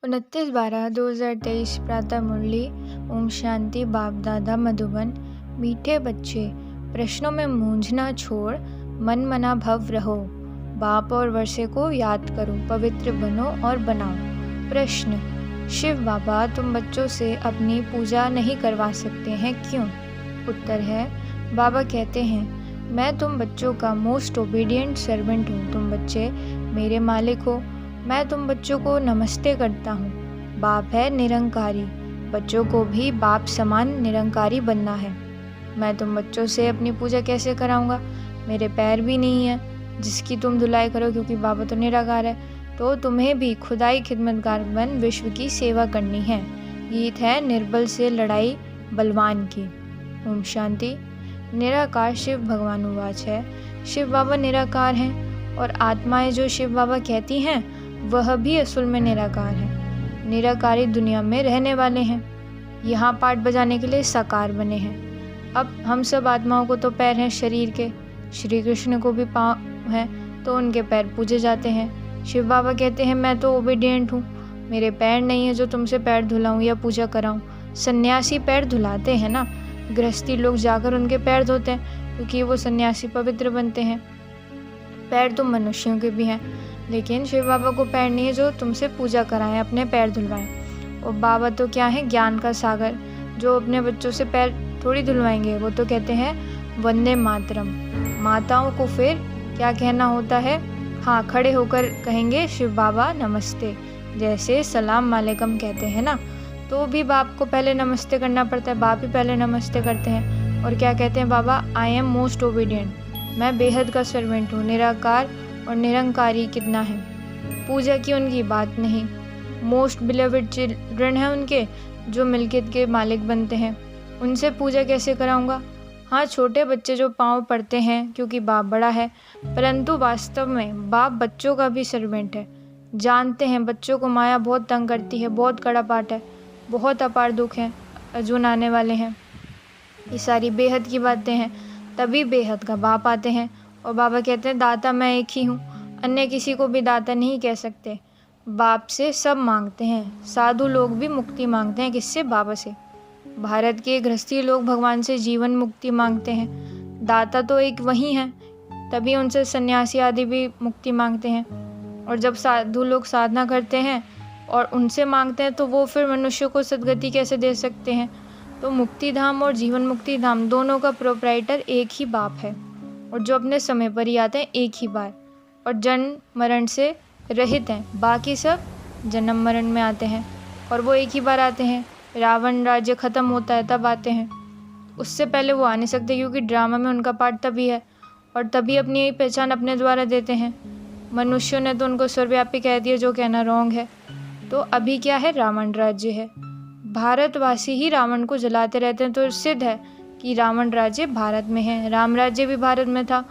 29/12/2023 प्रातः मुरली। ओम शांति। बाप दादा मधुबन। मीठे बच्चे, प्रश्नों में मूंझना छोड़ मन मना भव रहो। बाप और वर्षे को याद करो, पवित्र बनो और बनाओ। प्रश्न: शिव बाबा, तुम बच्चों से अपनी पूजा नहीं करवा सकते हैं, क्यों? उत्तर है, बाबा कहते हैं, मैं तुम बच्चों का मोस्ट ओबीडियंट सर्वेंट हूँ। तुम बच्चे मेरे मालिक हो। मैं तुम बच्चों को नमस्ते करता हूँ। बाप है निरंकारी, बच्चों को भी बाप समान निरंकारी बनना है। मैं तुम बच्चों से अपनी पूजा कैसे कराऊंगा? मेरे पैर भी नहीं है जिसकी तुम धुलाई करो, क्योंकि बाबा तो निराकार है। तो तुम्हें भी खुदाई खिदमतगार बन विश्व की सेवा करनी है। गीत है निर्बल से लड़ाई बलवान की। ओम शांति। निराकार शिव भगवान उवाच है। शिव बाबा निराकार हैं और आत्माएं जो शिव बाबा कहती हैं वह भी असल में निराकार है। निराकारी दुनिया में रहने वाले हैं, यहाँ पाठ बजाने के लिए साकार बने हैं। अब हम सब आत्माओं को तो पैर हैं शरीर के, श्री कृष्ण को भी पाँव हैं तो उनके पैर पूजे जाते हैं। शिव बाबा कहते हैं, मैं तो ओबीडियंट हूँ, मेरे पैर नहीं है जो तुमसे पैर धुलाऊँ या पूजा कराऊँ। सन्यासी पैर धुलाते हैं ना, गृहस्थी लोग जाकर उनके पैर धोते हैं क्योंकि वो सन्यासी पवित्र बनते हैं। पैर तो मनुष्यों के भी हैं, लेकिन शिव बाबा को पैर नहीं है जो तुमसे पूजा कराएं, अपने पैर धुलवाएं। और बाबा तो क्या है, ज्ञान का सागर, जो अपने बच्चों से पैर थोड़ी धुलवाएंगे। वो तो कहते हैं वंदे मातरम। माताओं को फिर क्या कहना होता है? हाँ, खड़े होकर कहेंगे शिव बाबा नमस्ते, जैसे सलाम वालेकुम कहते हैं ना। तो भी बाप को पहले नमस्ते करना पड़ता है, बाप ही पहले नमस्ते करते हैं। और क्या कहते हैं बाबा? आई एम मोस्ट ओबीडियंट, मैं बेहद का सर्वेंट हूँ। निराकार और निरंकारी कितना है, पूजा की उनकी बात नहीं। मोस्ट बिलीवेड चिल्ड्रन हैं उनके, जो मिल्कियत के मालिक बनते हैं। उनसे पूजा कैसे कराऊंगा? हाँ, छोटे बच्चे जो पाँव पड़ते हैं क्योंकि बाप बड़ा है, परंतु वास्तव में बाप बच्चों का भी सर्वेंट है। जानते हैं बच्चों को माया बहुत तंग करती है, बहुत कड़ा पाठ है, बहुत अपार दुख है, अर्जुन आने वाले हैं। ये सारी बेहद की बातें हैं, तभी बेहद का बाप आते हैं। और बाबा कहते हैं, दाता मैं एक ही हूँ, अन्य किसी को भी दाता नहीं कह सकते। बाप से सब मांगते हैं, साधु लोग भी मुक्ति मांगते हैं। किससे? बाबा से। भारत के गृहस्थी लोग भगवान से जीवन मुक्ति मांगते हैं। दाता तो एक वही हैं, तभी उनसे सन्यासी आदि भी मुक्ति मांगते हैं। और जब साधु लोग साधना करते हैं और उनसे मांगते हैं तो वो फिर मनुष्य को सदगति कैसे दे सकते हैं? तो मुक्ति धाम और जीवन मुक्ति धाम दोनों का प्रोप्राइटर एक ही बाप है, और जो अपने समय पर ही आते हैं एक ही बार, और जन्म मरण से रहित हैं। बाकी सब जन्म मरण में आते हैं और वो एक ही बार आते हैं। रावण राज्य ख़त्म होता है तब आते हैं, उससे पहले वो आ नहीं सकते, क्योंकि ड्रामा में उनका पार्ट तभी है और तभी अपनी पहचान अपने द्वारा देते हैं। मनुष्यों ने तो उनको सर्वव्यापी कह दिया, जो कहना रॉन्ग है। तो अभी क्या है? रावण राज्य है। भारतवासी ही रावण को जलाते रहते हैं, तो सिद्ध है कि रावण राज्य भारत में है। राम राज्य भी भारत में था,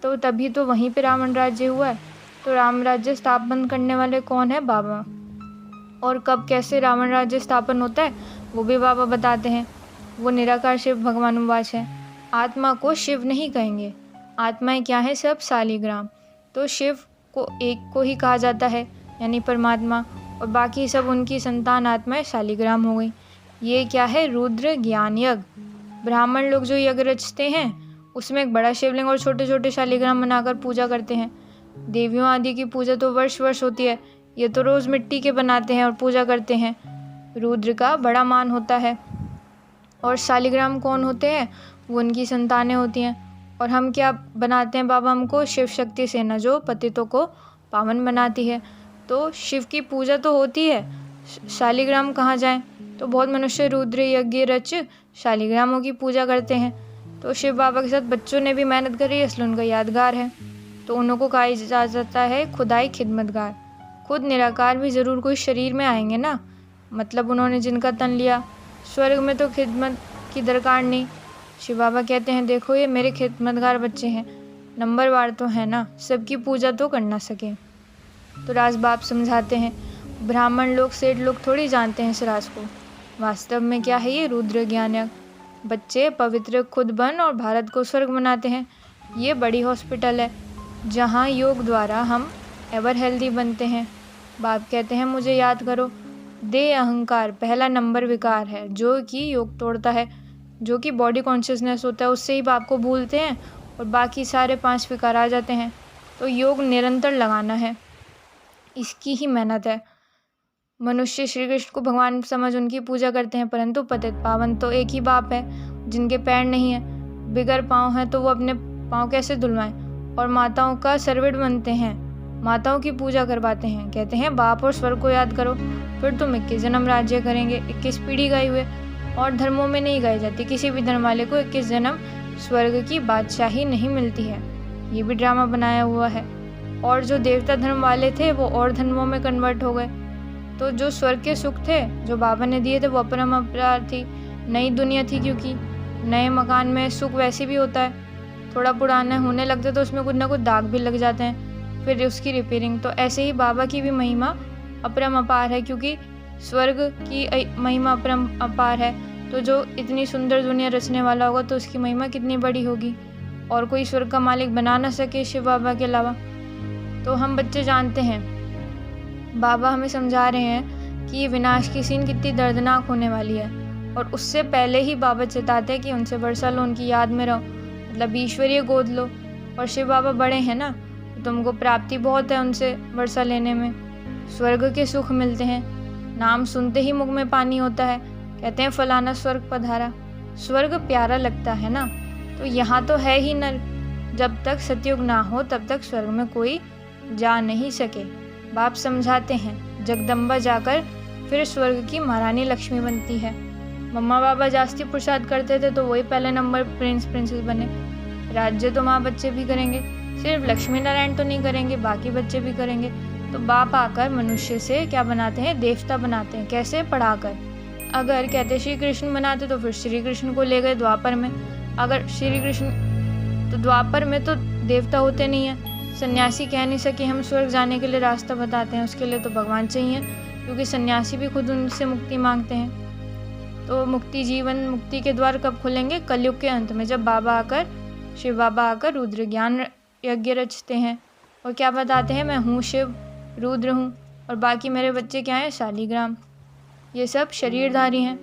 तो तभी तो वहीं पे रावण राज्य हुआ है। तो राम राज्य स्थापन करने वाले कौन है? बाबा। और कब कैसे रावण राज्य स्थापन होता है वो भी बाबा बताते हैं। वो निराकार शिव भगवान उवाच है। आत्मा को शिव नहीं कहेंगे, आत्माएं क्या है? सब शालिग्राम। तो शिव को एक को ही कहा जाता है, यानी परमात्मा, और बाकी सब उनकी संतान आत्माएं शालिग्राम हो गई। ये क्या है? रुद्र ज्ञान यज्ञ। ब्राह्मण लोग जो यज्ञ रचते हैं उसमें एक बड़ा शिवलिंग और छोटे छोटे शालिग्राम बनाकर पूजा करते हैं। देवियों आदि की पूजा तो वर्ष वर्ष होती है, ये तो रोज़ मिट्टी के बनाते हैं और पूजा करते हैं। रुद्र का बड़ा मान होता है। और शालिग्राम कौन होते हैं? वो उनकी संतानें होती हैं। और हम क्या बनाते हैं? बाबा हमको शिव शक्ति सेना, जो पतितों को पावन बनाती है। तो शिव की पूजा तो होती है, शालिग्राम कहाँ जाएं? तो बहुत मनुष्य रुद्र यज्ञ रच शालिग्रामों की पूजा करते हैं। तो शिव बाबा के साथ बच्चों ने भी मेहनत करी, इसलिए उनका यादगार है। तो उन्हों को कहा जाता है खुदाई खिदमतगार। खुद निराकार भी ज़रूर कोई शरीर में आएंगे ना, मतलब उन्होंने जिनका तन लिया। स्वर्ग में तो खिदमत की दरकार नहीं। शिव बाबा कहते हैं, देखो ये मेरे खिदमतगार बच्चे हैं, नंबरवार तो है ना, सबकी पूजा तो कर ना सके। तो राज बाप समझाते हैं, ब्राह्मण लोग सेठ लोग थोड़ी जानते हैं इस राज को। वास्तव में क्या है? ये रुद्र ज्ञान यज्ञ। बच्चे पवित्र खुद बन और भारत को स्वर्ग बनाते हैं। ये बड़ी हॉस्पिटल है जहाँ योग द्वारा हम एवर हेल्दी बनते हैं। बाप कहते हैं, मुझे याद करो, देह अहंकार पहला नंबर विकार है जो कि योग तोड़ता है। जो कि बॉडी कॉन्शियसनेस होता है उससे ही बाप को भूलते हैं और बाकी सारे 5 विकार आ जाते हैं। तो योग निरंतर लगाना है, इसकी ही मेहनत है। मनुष्य श्री कृष्ण को भगवान समझ उनकी पूजा करते हैं, परंतु पतित पावन तो एक ही बाप है जिनके पैर नहीं है, बिगर पाँव हैं तो वो अपने पाँव कैसे धुलवाएं। और माताओं का सर्वेंट बनते हैं, माताओं की पूजा करवाते हैं। कहते हैं बाप और स्वर्ग को याद करो फिर तुम 21 जन्म राज्य करेंगे। 21 पीढ़ी गाई हुए और धर्मों में नहीं गाई जाती। किसी भी धर्म वाले को 21 जन्म स्वर्ग की बादशाही नहीं मिलती है, ये भी ड्रामा बनाया हुआ है। और जो देवता धर्म वाले थे वो और धर्मों में कन्वर्ट हो गए। तो जो स्वर्ग के सुख थे जो बाबा ने दिए थे वो अपरम अपरार थी, नई दुनिया थी। क्योंकि नए मकान में सुख वैसे भी होता है, थोड़ा पुराना होने लगता है तो उसमें कुछ ना कुछ दाग भी लग जाते हैं, फिर उसकी रिपेयरिंग। तो ऐसे ही बाबा की भी महिमा अपरम अपार है, क्योंकि स्वर्ग की महिमा अपरम अपार है। तो जो इतनी सुंदर दुनिया रचने वाला होगा तो उसकी महिमा कितनी बड़ी होगी, और कोई स्वर्ग का मालिक बना ना सके शिव बाबा के अलावा। तो हम बच्चे जानते हैं, बाबा हमें समझा रहे हैं कि ये विनाश की सीन कितनी दर्दनाक होने वाली है। और उससे पहले ही बाबा चेताते हैं कि उनसे वर्षा लो, उनकी याद में रहो, मतलब ईश्वरीय गोद लो। और शिव बाबा बड़े हैं ना, तो तुमको प्राप्ति बहुत है उनसे वर्षा लेने में, स्वर्ग के सुख मिलते हैं। नाम सुनते ही मुख में पानी होता है, कहते हैं फलाना स्वर्ग पधारा। स्वर्ग प्यारा लगता है ना, तो यहाँ तो है ही नर। जब तक सतयुग ना हो तब तक स्वर्ग में कोई जा नहीं सके। बाप समझाते हैं जगदम्बा जाकर फिर स्वर्ग की महारानी लक्ष्मी बनती है। मम्मा बाबा जास्ती प्रसाद करते थे तो वही पहले नंबर प्रिंस प्रिंसेस बने। राज्य तो माँ बच्चे भी करेंगे, सिर्फ लक्ष्मी नारायण तो नहीं करेंगे, बाकी बच्चे भी करेंगे। तो बाप आकर मनुष्य से क्या बनाते हैं, देवता बनाते हैं। कैसे? पढ़ाकर। अगर कहते श्री कृष्ण बनाते तो फिर श्री कृष्ण को ले गए द्वापर में। अगर श्री कृष्ण तो द्वापर में तो देवता होते नहीं हैं। सन्यासी कह नहीं सके हम स्वर्ग जाने के लिए रास्ता बताते हैं, उसके लिए तो भगवान चाहिए, क्योंकि सन्यासी भी खुद उनसे मुक्ति मांगते हैं। तो मुक्ति जीवन मुक्ति के द्वार कब खुलेंगे? कलयुग के अंत में, जब बाबा आकर शिव बाबा आकर रुद्र ज्ञान यज्ञ रचते हैं और क्या बताते हैं, मैं हूँ शिव, रुद्र हूँ और बाकी मेरे बच्चे क्या हैं, शालिग्राम। ये सब शरीरधारी हैं,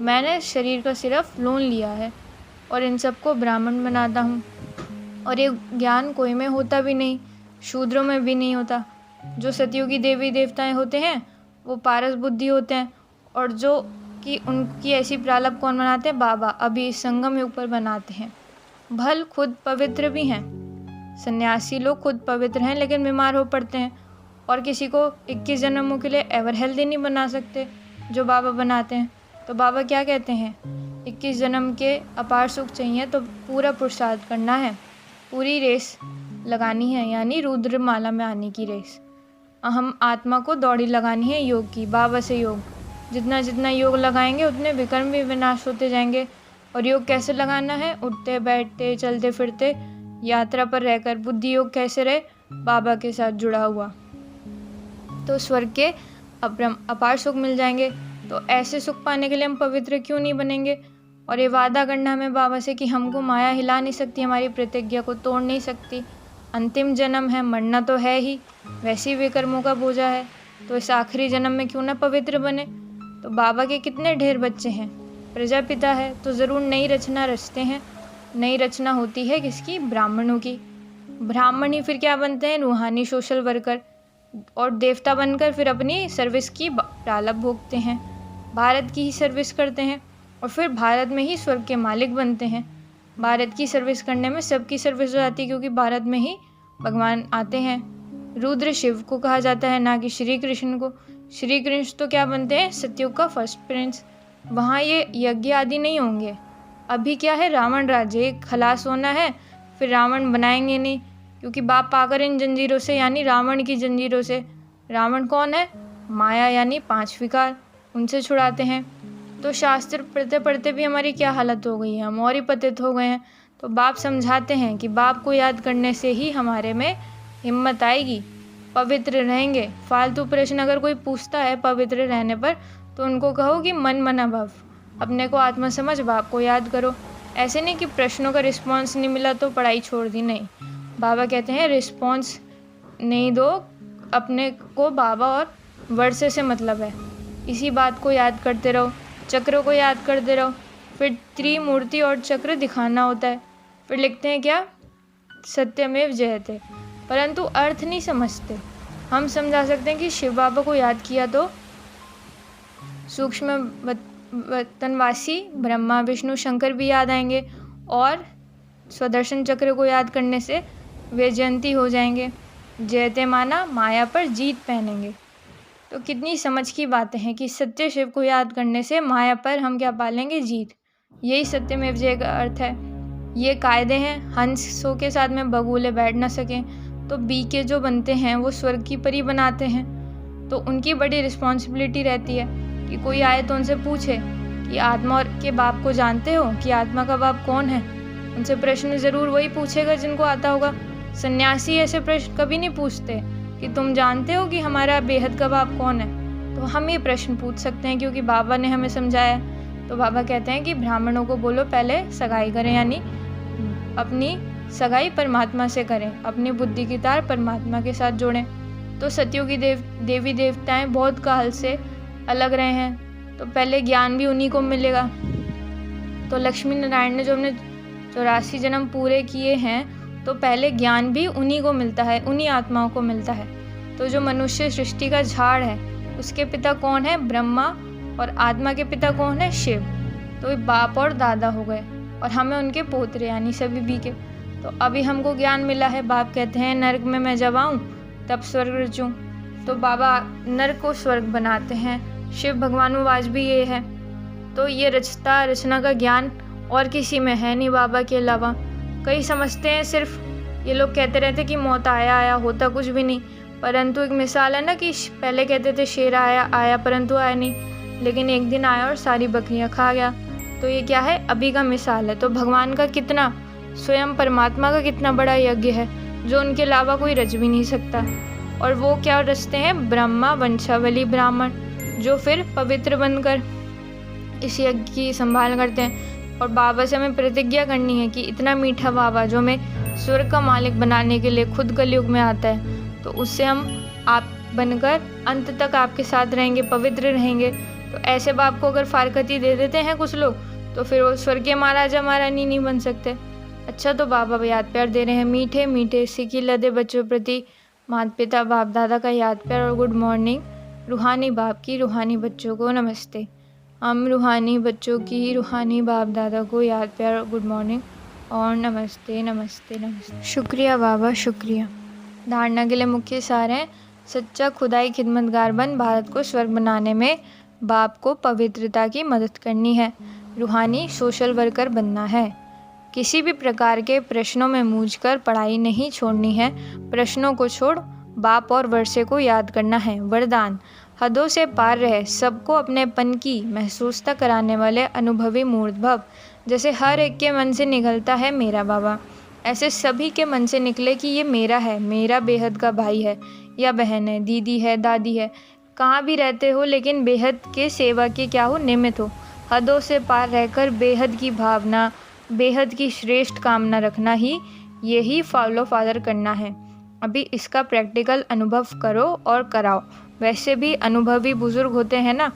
मैंने शरीर का सिर्फ लोन लिया है और इन सबको ब्राह्मण बनाता हूँ। और ये ज्ञान कोई में होता भी नहीं, शूद्रों में भी नहीं होता। जो सतयुगी देवी देवताएं होते हैं वो पारस बुद्धि होते हैं, और जो कि उनकी ऐसी प्रालप कौन बनाते हैं, बाबा अभी संगम युग पर बनाते हैं। भल खुद पवित्र भी हैं, सन्यासी लोग खुद पवित्र हैं लेकिन बीमार हो पड़ते हैं और किसी को 21 जन्मों के लिए एवर हेल्दी नहीं बना सकते जो बाबा बनाते हैं। तो बाबा क्या कहते हैं, 21 जन्म के अपार सुख चाहिए तो पूरा पुरुषार्थ करना है, पूरी रेस लगानी है, यानी रुद्र माला में आने की रेस। हम आत्मा को दौड़ी लगानी है योग की, बाबा से योग। जितना जितना योग लगाएंगे उतने विकर्म भी विनाश होते जाएंगे। और योग कैसे लगाना है, उठते बैठते चलते फिरते यात्रा पर रहकर। बुद्धि योग कैसे रहे, बाबा के साथ जुड़ा हुआ, तो स्वर्ग के अपार सुख मिल जाएंगे। तो ऐसे सुख पाने के लिए हम पवित्र क्यों नहीं बनेंगे? और ये वादा करना हमें बाबा से कि हमको माया हिला नहीं सकती, हमारी प्रतिज्ञा को तोड़ नहीं सकती। अंतिम जन्म है, मरना तो है ही, वैसे ही विकर्मों का बोझा है, तो इस आखिरी जन्म में क्यों ना पवित्र बने। तो बाबा के कितने ढेर बच्चे हैं, प्रजापिता है, तो ज़रूर नई रचना रचते हैं। नई रचना होती है किसकी, ब्राह्मणों की। ब्राह्मण ही फिर क्या बनते हैं, रूहानी सोशल वर्कर, और देवता बनकर फिर अपनी सर्विस की प्रालप भोगते हैं, भारत की ही सर्विस करते हैं और फिर भारत में ही स्वर्ग के मालिक बनते हैं। भारत की सर्विस करने में सबकी सर्विस हो जाती है, क्योंकि भारत में ही भगवान आते हैं। रुद्र शिव को कहा जाता है, ना कि श्री कृष्ण को। श्री कृष्ण तो क्या बनते हैं, सतयुग का फर्स्ट प्रिंस। वहाँ ये यज्ञ आदि नहीं होंगे। अभी क्या है, रावण राज्य, एक खलास होना है, फिर रावण बनाएंगे नहीं, क्योंकि बाप आकर इन जंजीरों से, यानी रावण की जंजीरों से, रावण कौन है, माया यानी 5 विकार, उनसे छुड़ाते हैं। तो शास्त्र पढ़ते पढ़ते भी हमारी क्या हालत हो गई है, हम और ही पतित हो गए हैं। तो बाप समझाते हैं कि बाप को याद करने से ही हमारे में हिम्मत आएगी, पवित्र रहेंगे। फालतू प्रश्न अगर कोई पूछता है पवित्र रहने पर, तो उनको कहो कि मन मना भव, अपने को आत्मा समझ, बाप को याद करो। ऐसे नहीं कि प्रश्नों का रिस्पॉन्स नहीं मिला तो पढ़ाई छोड़ दी, नहीं। बाबा कहते हैं रिस्पॉन्स नहीं दो, अपने को बाबा और वर्षे से मतलब है। इसी बात को याद करते रहो, चक्र को याद करते रहो। फिर त्रिमूर्ति और चक्र दिखाना होता है। फिर लिखते हैं क्या, सत्यमेव जयते। परंतु अर्थ नहीं समझते। हम समझा सकते हैं कि शिव बाबा को याद किया तो सूक्ष्म वतनवासी ब्रह्मा विष्णु शंकर भी याद आएंगे, और स्वदर्शन चक्र को याद करने से वैजयंती हो जाएंगे। जयते माना माया पर जीत पहनेंगे। तो कितनी समझ की बातें हैं कि सत्य शिव को याद करने से माया पर हम क्या पालेंगे, जीत। यही सत्यमेव जय का अर्थ है। ये कायदे हैं। हंसों के साथ में बगुले बैठ ना सकें, तो बी के जो बनते हैं वो स्वर्ग की परी बनाते हैं। तो उनकी बड़ी रिस्पॉन्सिबिलिटी रहती है कि कोई आए तो उनसे पूछे कि आत्मा के बाप को जानते हो, कि आत्मा का बाप कौन है। उनसे प्रश्न ज़रूर वही पूछेगा जिनको आता होगा। सन्यासी ऐसे प्रश्न कभी नहीं पूछते कि तुम जानते हो कि हमारा बेहद का बाप कौन है। तो हम ये प्रश्न पूछ सकते हैं क्योंकि बाबा ने हमें समझाया। तो बाबा कहते हैं कि ब्राह्मणों को बोलो पहले सगाई करें, यानी अपनी सगाई परमात्मा से करें, अपनी बुद्धि की तार परमात्मा के साथ जोड़ें। तो सतयुगी देवी देवताएं बहुत काल से अलग रहे हैं, तो पहले ज्ञान भी उन्हीं को मिलेगा। तो लक्ष्मी नारायण ने जो हमने 84 जन्म पूरे किए हैं, तो पहले ज्ञान भी उन्हीं को मिलता है, उन्हीं आत्माओं को मिलता है। तो जो मनुष्य सृष्टि का झाड़ है, उसके पिता कौन है, ब्रह्मा, और आत्मा के पिता कौन है, शिव। तो ये बाप और दादा हो गए, और हमें उनके पोतरे यानी सभी भी के। तो अभी हमको ज्ञान मिला है। बाप कहते हैं नर्क में मैं जब आऊँ तब स्वर्ग रचूँ। तो बाबा नर्क को स्वर्ग बनाते हैं। शिव भगवानुवास भी ये है। तो ये रचना का ज्ञान और किसी में है नहीं बाबा के अलावा। कई समझते हैं सिर्फ, ये लोग कहते रहते कि मौत आया होता कुछ भी नहीं। परंतु एक मिसाल है ना कि पहले कहते थे शेर आया परंतु आया नहीं, लेकिन एक दिन आया और सारी बकरियां खा गया। तो ये क्या है, अभी का मिसाल है। तो भगवान का कितना, स्वयं परमात्मा का कितना बड़ा यज्ञ है जो उनके अलावा कोई रच भी नहीं सकता। और वो क्या रचते हैं, ब्रह्मा वंशावली ब्राह्मण, जो फिर पवित्र बनकर इस यज्ञ की संभाल करते हैं। और बाबा से हमें प्रतिज्ञा करनी है कि इतना मीठा बाबा जो हमें स्वर्ग का मालिक बनाने के लिए खुद कलयुग में आता है, तो उससे हम आप बनकर अंत तक आपके साथ रहेंगे, पवित्र रहेंगे। तो ऐसे बाप को अगर फारकती दे देते हैं कुछ लोग, तो फिर वो स्वर्ग के महाराजा महारानी नहीं बन सकते। अच्छा, तो बाबा याद प्यार दे रहे हैं, मीठे मीठे सिक्की लदे बच्चों प्रति माता पिता बाप दादा का याद प्यार और गुड मॉर्निंग। रूहानी बाप की रूहानी बच्चों को नमस्ते। हम रूहानी बच्चों की रूहानी बाप दादा को याद प्यार और गुड मॉर्निंग और नमस्ते नमस्ते नमस्ते। शुक्रिया बाबा, शुक्रिया। धारणा के लिए मुख्य सार हैं, सच्चा खुदाई खिदमतगार बन भारत को स्वर्ग बनाने में बाप को पवित्रता की मदद करनी है। रूहानी सोशल वर्कर बनना है। किसी भी प्रकार के प्रश्नों में मूझकर पढ़ाई नहीं छोड़नी है। प्रश्नों को छोड़ बाप और वर्षे को याद करना है। वरदान, हदों से पार रहे, सबको अपनेपन की महसूसता कराने वाले अनुभवी मूर्त भव। जैसे हर एक के मन से निकलता है मेरा बाबा, ऐसे सभी के मन से निकले कि ये मेरा है, मेरा बेहद का भाई है या बहन है, दीदी है, दादी है। कहाँ भी रहते हो लेकिन बेहद के सेवा के क्या हो, निमित्त हो। हदों से पार रहकर बेहद की भावना, बेहद की श्रेष्ठ कामना रखना ही, यही फॉलो फादर करना है। अभी इसका प्रैक्टिकल अनुभव करो और कराओ। वैसे भी अनुभवी बुजुर्ग होते हैं ना,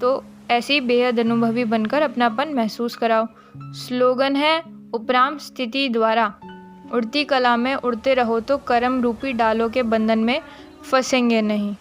तो ऐसी बेहद अनुभवी बनकर अपनापन महसूस कराओ। स्लोगन है, उपराम स्थिति द्वारा उड़ती कला में उड़ते रहो तो कर्म रूपी डालों के बंधन में फंसेंगे नहीं।